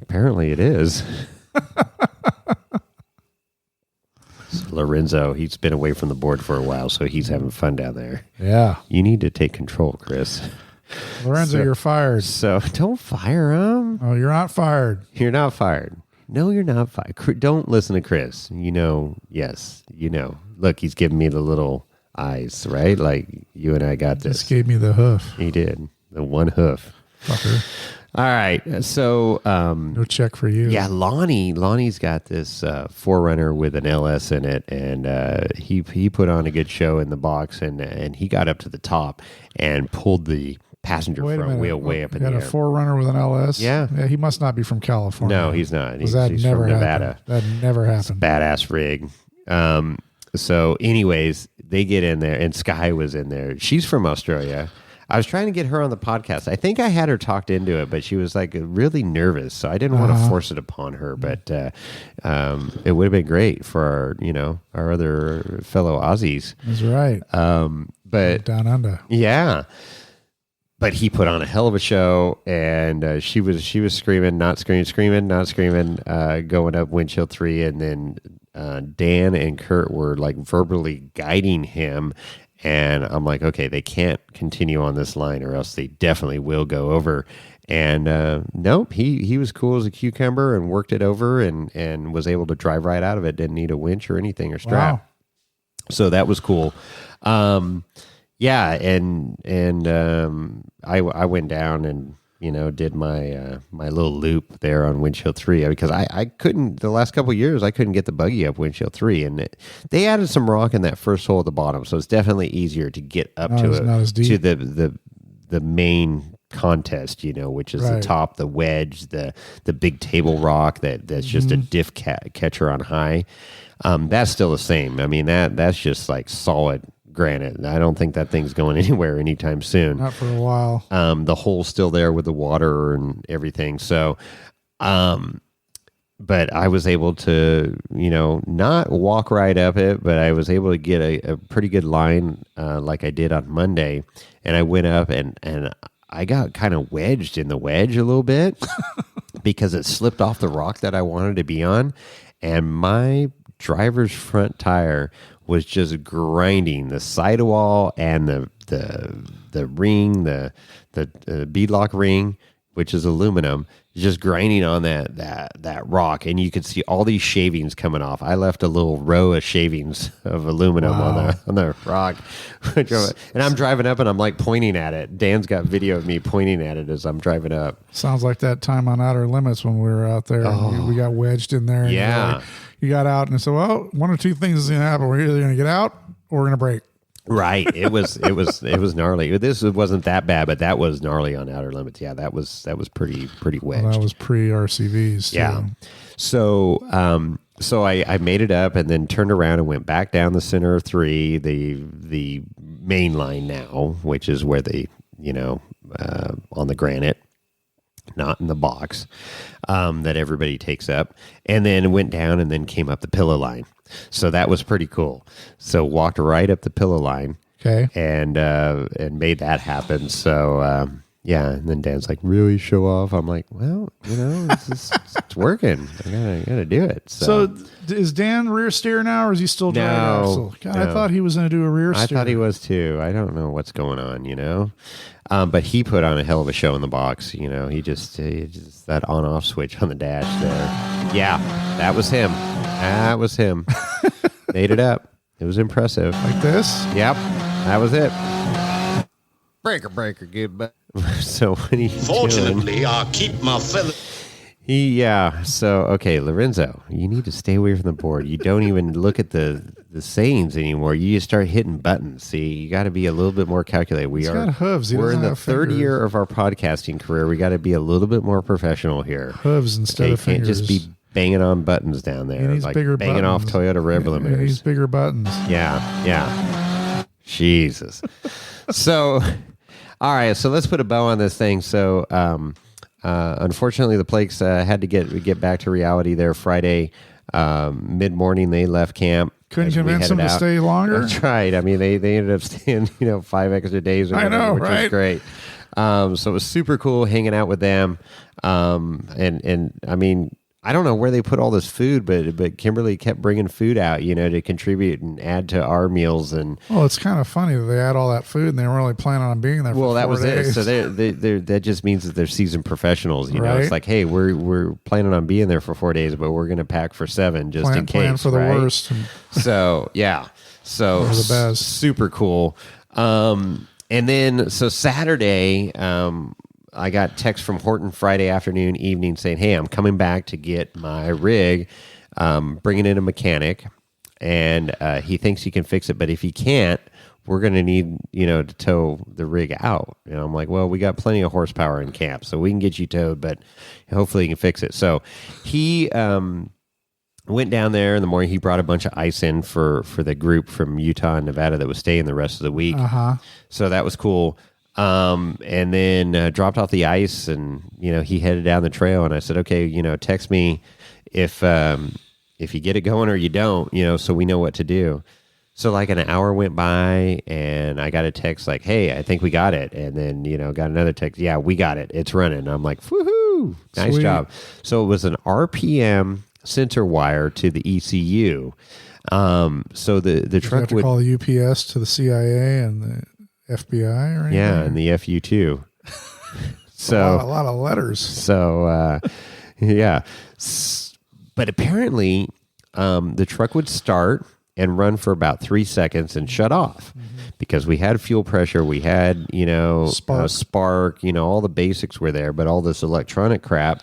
Apparently it is. Lorenzo, he's been away from the board for a while, so he's having fun down there. Yeah. You need to take control, Chris. Lorenzo, you're fired. So don't fire him. Oh, you're not fired. You're not fired. No, you're not 5. Don't listen to Chris. Yes, Look, he's giving me the little eyes, right? Like you and I got this. Just gave me the hoof. He did. The one hoof. Fucker. All right. So, no check for you. yeah, Lonnie's got this 4Runner with an LS in it, and he put on a good show in the box, and he got up to the top and pulled the passenger Wait a front minute. wheel way up in You the got air. a 4Runner with an LS? Yeah. He must not be from California. No, he's not. 'Cause that He's never from Nevada. happened. That never happened. Badass rig. So anyways, they get in there, and Sky was in there. She's from Australia. I was trying to get her on the podcast. I think I had her talked into it, but she was like really nervous, so I didn't want to force it upon her. But it would have been great for our other fellow Aussies. That's right. But Down under. yeah. But he put on a hell of a show, and she was screaming, not screaming, going up windshield 3, and then Dan and Kurt were like verbally guiding him, and I'm like, okay, they can't continue on this line, or else they definitely will go over. And nope, he was cool as a cucumber and worked it over, and was able to drive right out of it. Didn't need a winch or anything or strap. Wow. So that was cool. Yeah, and I went down and did my my little loop there on windshield 3 because I couldn't, the last couple of years I couldn't get the buggy up windshield 3, and they added some rock in that first hole at the bottom, so it's definitely easier to get up Not to as- it, not as deep. to the main contest, which is the Right. top, the wedge, the big table rock that's just a diff catcher on high. That's still the same. I mean that's just like solid granite. I don't think that thing's going anywhere anytime soon. Not for a while. The hole's still there with the water and everything. So, but I was able to, not walk right up it, but I was able to get a pretty good line like I did on Monday. And I went up and I got kind of wedged in the wedge a little bit because it slipped off the rock that I wanted to be on. And my driver's front tire was just grinding the sidewall and the ring, the beadlock ring, which is aluminum, just grinding on that rock, and you could see all these shavings coming off. I left a little row of shavings of aluminum on the rock, and I'm driving up and I'm like pointing at it. Dan's got video of me pointing at it as I'm driving up. Sounds like that time on Outer Limits when we were out there. We got wedged in there. And Yeah. you got out and said, well, one or two things is going to happen. We're either going to get out or we're going to break. Right. It was gnarly. This wasn't that bad, but that was gnarly on Outer Limits. Yeah, that was pretty wedged. Well, that was pre-RCVs. Yeah. So I made it up and then turned around and went back down the center of 3, the main line now, which is where they, on the granite, not in the box, that everybody takes up, and then went down and then came up the pillow line. So that was pretty cool. So walked right up the pillow line. Okay. And made that happen. So yeah, and then Dan's like, really show off? I'm like, well, it's working. I gotta do it. So is Dan rear steer now, or is he still driving No, axle? God, no. I thought he was going to do a rear I steer. thought he was too. I don't know what's going on, but he put on a hell of a show in the box. He just that on-off switch on the dash there. Yeah, that was him. Made it up. It was impressive. Like this? Yep, that was it. Breaker, goodbye. So when he Fortunately, I keep my feather. So okay, Lorenzo, you need to stay away from the board. You don't even look at the sayings anymore. You just start hitting buttons. See, you got to be a little bit more calculated. He's got hooves. He We're in doesn't the have third fingers. year of our podcasting career. We got to be a little bit more professional here. Hooves instead Okay, you of can't fingers. just be banging on buttons down there, He needs like bigger banging off buttons. Toyota rev He limiters. needs bigger buttons. Yeah. Jesus. So, all right. So let's put a bow on this thing. So, unfortunately, the Plakes had to get back to reality there Friday. Mid morning, they left camp. Couldn't as we convince them headed to out. stay longer? That's right. I mean, they ended up staying 5 extra days. Or I whatever, know, which right? was great. So it was super cool hanging out with them. And I mean, I don't know where they put all this food, but Kimberly kept bringing food out, to contribute and add to our meals. And Well, it's kind of funny that they had all that food and they were only planning on being there. well, for that 4 was days. it. So that just means that they're seasoned professionals. Right. It's like, hey, we're planning on being there for 4 days, but we're going to pack for 7 just in case. plan for the right? worst. So yeah, so They're the best. super cool. And then so Saturday, I got text from Horton Friday afternoon, evening saying, "Hey, I'm coming back to get my rig, bringing in a mechanic, and he thinks he can fix it, but if he can't, we're going to need to tow the rig out." And I'm like, "Well, we got plenty of horsepower in camp, so we can get you towed, but hopefully he can fix it." So he went down there in the morning. He brought a bunch of ice in for the group from Utah and Nevada that was staying the rest of the week. So that was cool. And then dropped off the ice, and he headed down the trail. And I said, "Okay, text me if you get it going or you don't, so we know what to do." So like an hour went by, and I got a text like, "Hey, I think we got it." And then got another text, "Yeah, we got it. It's running." And I'm like, "Woohoo! Nice Sweet. job." So it was an RPM sensor wire to the ECU. So the You truck have to would call the UPS to the CIA and the FBI or anything? yeah, and the FU too. So a lot of letters. So, yeah. But apparently, the truck would start and run for about 3 seconds and shut off because we had fuel pressure. We had, spark, all the basics were there, but all this electronic crap,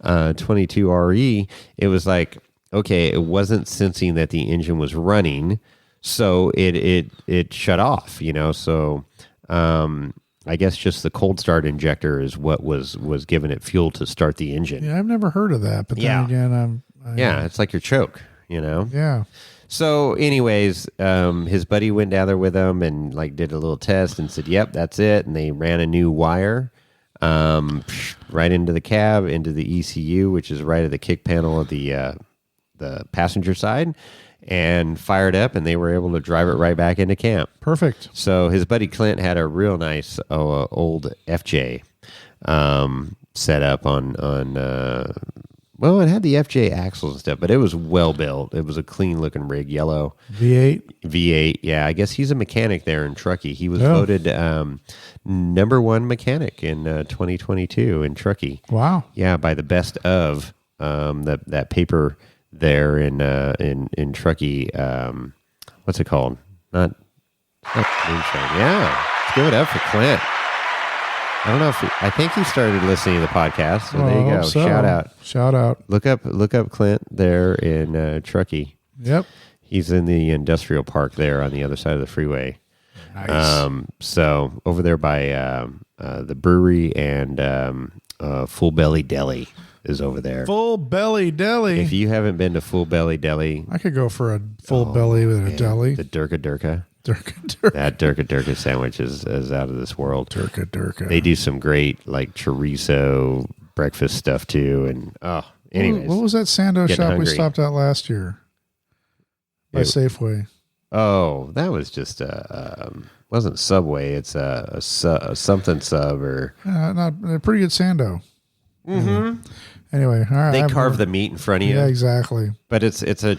22RE, it was like, okay, it wasn't sensing that the engine was running. So it shut off, So, I guess just the cold start injector is what was giving it fuel to start the engine. Yeah, I've never heard of that, but then Yeah. again, Yeah, it's like your choke, Yeah. So, anyways, his buddy went down there with him and did a little test and said, "Yep, that's it." And they ran a new wire right into the cab, into the ECU, which is right at the kick panel of the passenger side, and fired up, and they were able to drive it right back into camp. Perfect. So his buddy Clint had a real nice old FJ set up on well, it had the FJ axles and stuff, but it was well built. It was a clean looking rig, yellow V8. V8. Yeah, I guess he's a mechanic there in Truckee. He was Yeah. voted #1 mechanic in 2022 in Truckee. Wow. Yeah, by the best of that paper there in Truckee. What's it called? Not Moonshine. Yeah, let's give it up for Clint. I don't know if I think he started listening to the podcast. So there you go. Shout out. Shout out. Look up Clint there in Truckee. Yep. He's in the industrial park there on the other side of the freeway. Nice. So over there by the brewery and Full Belly Deli is over there. Full belly deli. If you haven't been to Full Belly Deli, I could go for a full belly with a deli. the Durka Durka, Durka that Durka Durka sandwich is out of this world. Durka. They do some great chorizo breakfast stuff too. And anyways, What was that Sando Getting shop we hungry. stopped at last year? By It- Safeway. Oh, that was just wasn't Subway. It's a something sub or Not a pretty good Sando. Mm-hmm. Anyway, all right. they I've carve never- the meat in front of you. Yeah, exactly. But it's a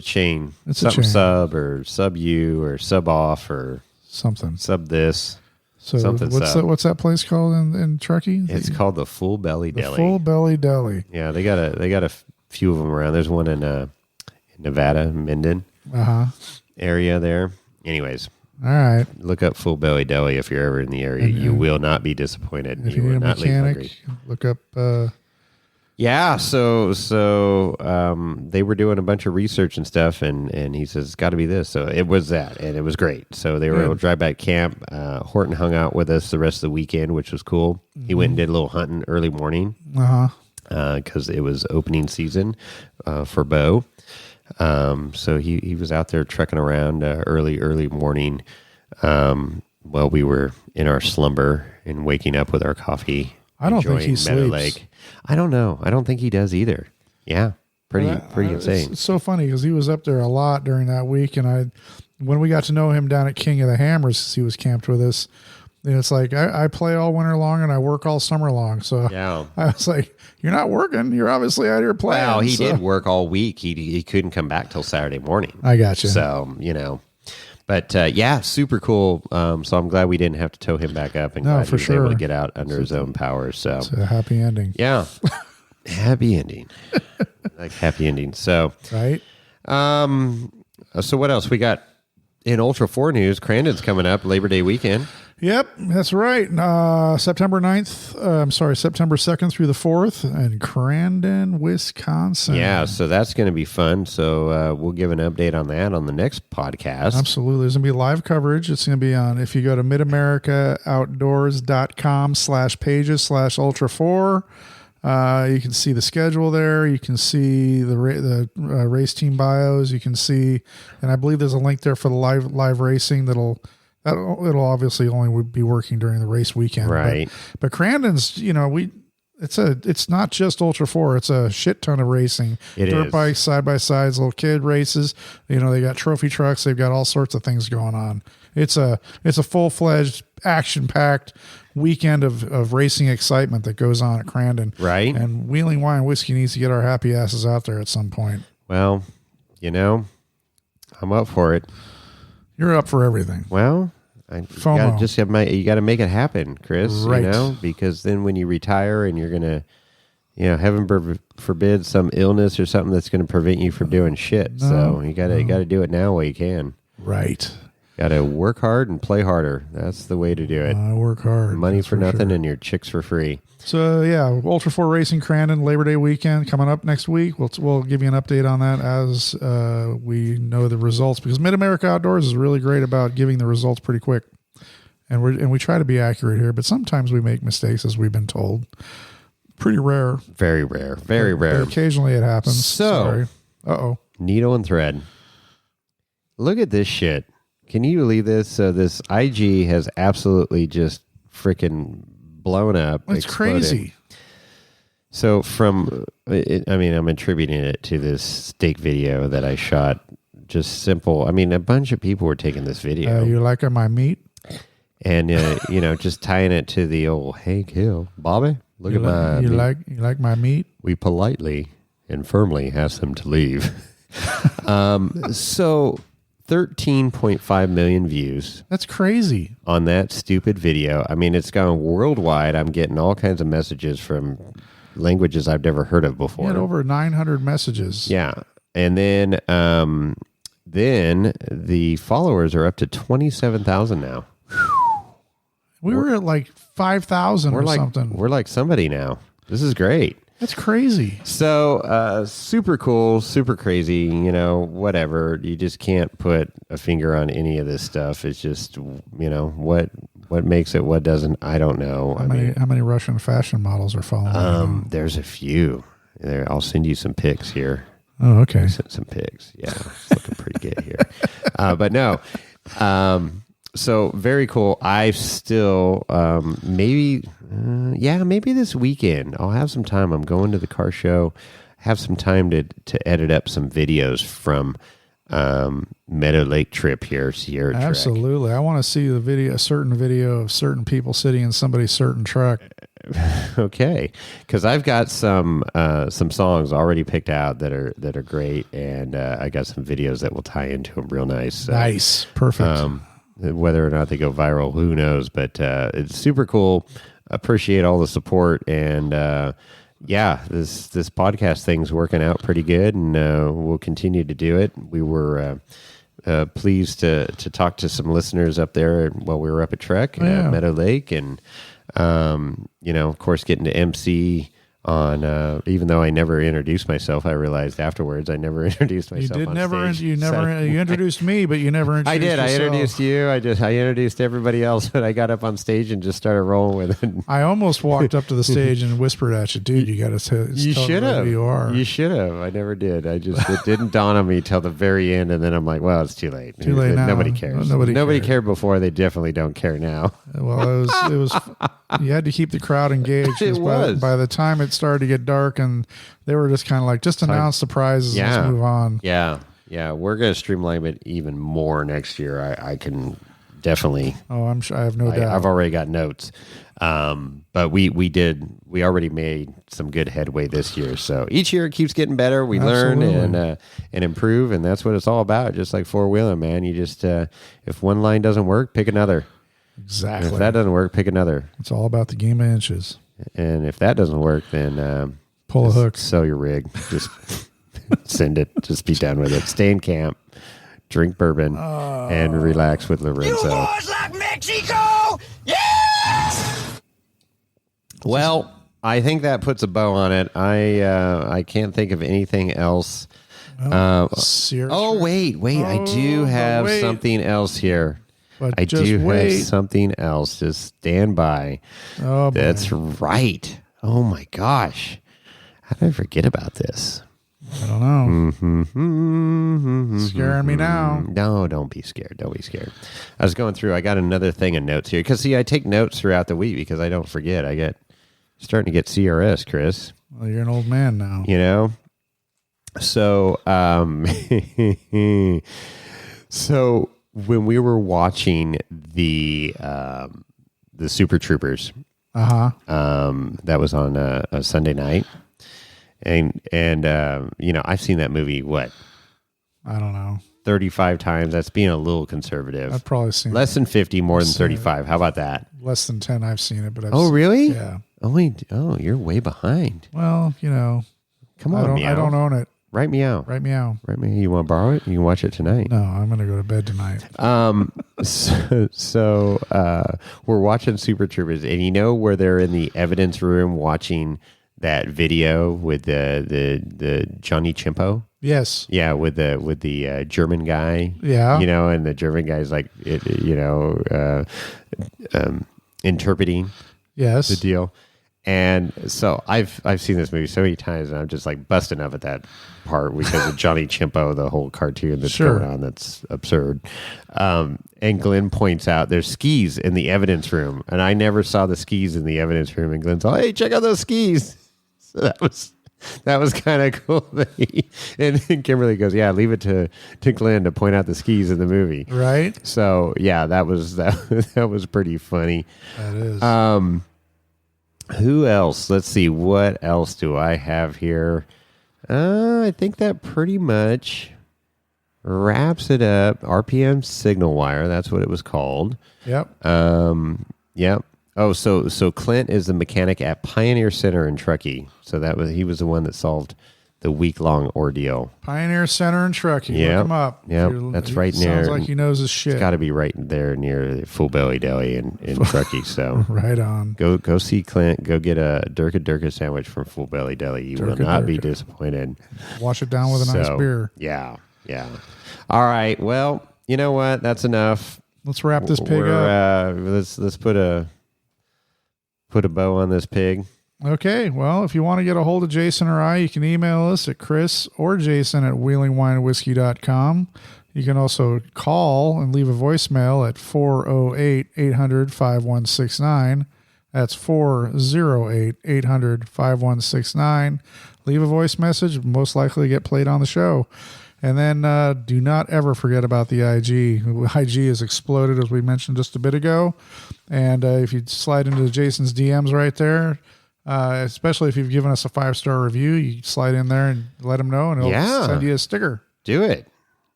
chain. It's a Something chain. sub or sub you or sub off or Something. sub this. So something sub. what's that place called in Truckee? It's called the Full Belly the Deli. Full Belly Deli. Yeah, they got a few of them around. There's one in Nevada, Minden area there. Anyways, All right. look up Full Belly Deli if you're ever in the area. You will not be disappointed. If you will need a not leave hungry. mechanic, look up. Yeah, so they were doing a bunch of research and stuff, and he says it's got to be this. So it was that, and it was great. So they were able to drive back to camp. Horton hung out with us the rest of the weekend, which was cool. He went and did a little hunting early morning because it was opening season for bow. So he was out there trekking around early morning while we were in our slumber and waking up with our coffee. I don't think he enjoying Meadow sleeps. Lake. I don't know. I don't think he does either. Yeah, pretty insane. It's so funny because he was up there a lot during that week, and when we got to know him down at King of the Hammers, he was camped with us. It's like I play all winter long and I work all summer long. So Yeah. I was like, you're not working. You're obviously out here playing. Well, he So- did work all week. He couldn't come back till Saturday morning. I got you. So, but yeah, super cool. So I'm glad we didn't have to tow him back up, and No, glad for he was able to sure. get out under his own power. So It's a happy ending. yeah, happy ending, like happy ending. So, Right? so what else we got in Ultra 4 news? Crandon's coming up Labor Day weekend. Yep, that's right. September 2nd through the 4th in Crandon, Wisconsin. Yeah, so that's going to be fun. So we'll give an update on that on the next podcast. Absolutely. There's going to be live coverage. It's going to be on, if you go to midamericaoutdoors.com/pages/ultra4, you can see the schedule there. You can see the race team bios. You can see, and I believe there's a link there for the live racing it'll obviously only be working during the race weekend. Right. But Crandon's, it's not just Ultra 4. It's a shit ton of racing. It Dirt is. bikes, side by sides, little kid races. They got trophy trucks. They've got all sorts of things going on. It's a full-fledged, action-packed weekend of racing excitement that goes on at Crandon. Right. And Wheeling Wine and Whiskey needs to get our happy asses out there at some point. Well, I'm up for it. You're up for everything. Well, FOMO. you got to make it happen, Chris. Right. Because then when you retire and you're gonna, heaven forbid, some illness or something that's going to prevent you from doing shit. So you got to do it now while you can. Right. Got to work hard and play harder. That's the way to do it. I work hard. Money that's for nothing sure. and your chicks for free. So yeah, Ultra 4 Racing Crandon Labor Day weekend coming up next week. We'll give you an update on that as we know the results, because Mid America Outdoors is really great about giving the results pretty quick, and we try to be accurate here, but sometimes we make mistakes, as we've been told. Pretty rare. Very rare. Very rare. But occasionally it happens. So- Sorry. Uh-oh. Needle and thread. Look at this shit. Can you believe this? So this IG has absolutely just freaking blown up. It's exploded. crazy. So I'm attributing it to this steak video that I shot. Just simple. A bunch of people were taking this video You like my meat? and, just tying it to the old, hey, kill, Bobby, look at my you meat." like my meat? We politely and firmly asked them to leave. So 13.5 million views That's crazy. on that stupid video. It's gone worldwide. I'm getting all kinds of messages from languages I've never heard of You before. had over 900 messages. Yeah. And then the followers are up to 27,000 now. We were at like 5,000 or like something. We're like somebody now. This is great. That's crazy. So, super cool, super crazy, whatever. You just can't put a finger on any of this stuff. It's just, what makes it, what doesn't, I don't know. How many Russian fashion models are following you? There's a few. There, I'll send you some pics here. Oh, okay. Sent some pics. Yeah, it's looking pretty good here. But no. So very cool. I still maybe this weekend I'll have some time. I'm going to the car show. Have some time to edit up some videos from Meadow Lake trip here, Sierra Trek. Absolutely. I want to see a certain video of certain people sitting in somebody's certain truck. Okay, because I've got some songs already picked out that are great, and I got some videos that will tie into them real nice. So, Nice. Perfect. whether or not they go viral, who knows? But it's super cool. Appreciate all the support, and this podcast thing's working out pretty good, and we'll continue to do it. We were pleased to talk to some listeners up there while we were up at Trek at Meadow Lake, and of course, getting to MC on. Even though I never introduced myself, I realized afterwards I never introduced myself. You introduced me, but you never introduced I did. yourself. I introduced you. I introduced everybody else, but I got up on stage and just started rolling with it. I almost walked up to the stage and whispered at you, dude, you got to tell everybody who you are. You should have. I never did. It didn't dawn on me till the very end, and then I'm like, well, it's too late. Too late now. Nobody cares. Nobody cared before. They definitely don't care now. Well, it was. You had to keep the crowd engaged. It was. By the time it started to get dark, and they were just kind of like, just announce the prizes. Yeah. Let's move on. Yeah. We're going to streamline it even more next year. I can definitely. Oh, I'm sure. I have no doubt. I've already got notes. But we already made some good headway this year. So each year it keeps getting better. We Absolutely. learn and improve, and that's what it's all about. Just like four-wheeling, man. You just if one line doesn't work, pick another. Exactly. If that doesn't work, pick another. It's all about the game of inches. And if that doesn't work, then Pull a just hook. sell your rig. Just send it. Just be done with it. Stay in camp, drink bourbon, and relax with Lorenzo. like Mexico? Well, I think that puts a bow on it. I can't think of anything else. Serious. Oh wait, I do but have wait. something else here. But I just do wait. have something else. Just stand by. Oh, boy. That's right. Oh my gosh. How did I forget about this? I don't know. Mm-hmm. Scaring me now. No, don't be scared. Don't be scared. I was going through. I got another thing of notes here because see, I take notes throughout the week because I don't forget. I get starting to get CRS, Chris. Well, you're an old man now. You know. So, so when we were watching the Super Troopers, that was on a Sunday night, and you know, I've seen that movie I don't know. 35 times. That's being a little conservative. I've probably seen Less than 50, more than seen 35. How about that? less than 10. I've seen it, but I've Oh, seen- really? Yeah. Oh, you're way behind. Well, you know, Come on, I don't own it. Write me out. Right meow. Write me. You want to borrow it? You can watch it tonight. No, I'm going to go to bed tonight. So we're watching Super Troopers, and you know where they're in the evidence room watching that video with the Johnny Chimpo. Yes. Yeah, with the German guy. Yeah. You know, and the German guy's like, interpreting Yes. the deal. And so I've seen this movie so many times, and I'm just like busting up at that part because of Johnny Chimpo, the whole cartoon that's Sure. going on. That's absurd. And Glenn points out there's skis in the evidence room, and I never saw the skis in the evidence room. And Glenn's like, "Hey, check out those skis." So that was kind of cool. And Kimberly goes, "Yeah, leave it to Glenn to point out the skis in the movie." Right? So yeah, that was pretty funny. That is. Who else? Let's see. What else do I have here? I think that pretty much wraps it up. RPM Signal Wire. That's what it was called. Yep. Yep. Oh, so Clint is the mechanic at Pioneer Center in Truckee. So he was the one that solved the week-long ordeal. Pioneer Center in Truckee. Yep. Look him up. Yep. If That's he right near. Sounds like he knows his shit. It's got to be right there near Full Belly Deli in Truckee. So Right on. Go see Clint. Go get a Durka sandwich from Full Belly Deli. You will Durka not be Durka. disappointed. Wash it down with a nice So, beer. Yeah. All right. Well, you know what? That's enough. Let's wrap this pig up. Let's put a bow on this pig. Okay. Well, if you want to get a hold of Jason or I, you can email us at Chris or Jason at wheelingwinewhiskey.com. You can also call and leave a voicemail at 408-800-5169. That's 408-800-5169. Leave a voice message. Most likely get played on the show. And then do not ever forget about the IG. IG has exploded, as we mentioned just a bit ago. And if you slide into Jason's DMs right there, especially if you've given us a 5-star review, you slide in there and let him know, and he'll Yeah. send you a sticker. Do it.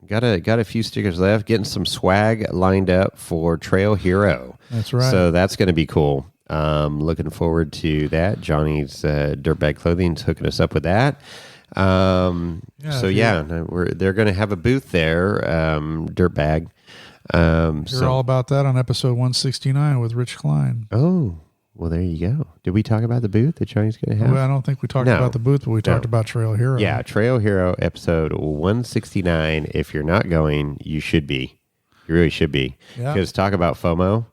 Got a few stickers left. Getting some swag lined up for Trail Hero. That's right. So that's going to be cool. Looking forward to that. Johnny's Dirtbag Clothing's hooking us up with that. They're going to have a booth there. Dirtbag. Hear all about that on episode 169 with Rich Klein. Oh, well, there you go. Did we talk about the booth that Johnny's going to have? Well, I don't think we talked No. about the booth, but we talked about Trail Hero. Yeah, Trail Hero episode 169. If you're not going, you should be. You really should be. Yeah. Because talk about FOMO.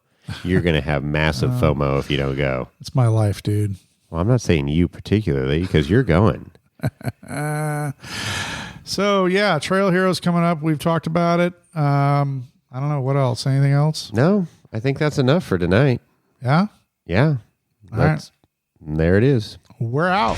You're going to have massive FOMO if you don't go. It's my life, dude. Well, I'm not saying you particularly because you're going. So, yeah, Trail Hero's coming up. We've talked about it. I don't know. What else? Anything else? No, I think that's enough for tonight. Yeah? Yeah. All right. There it is. We're out.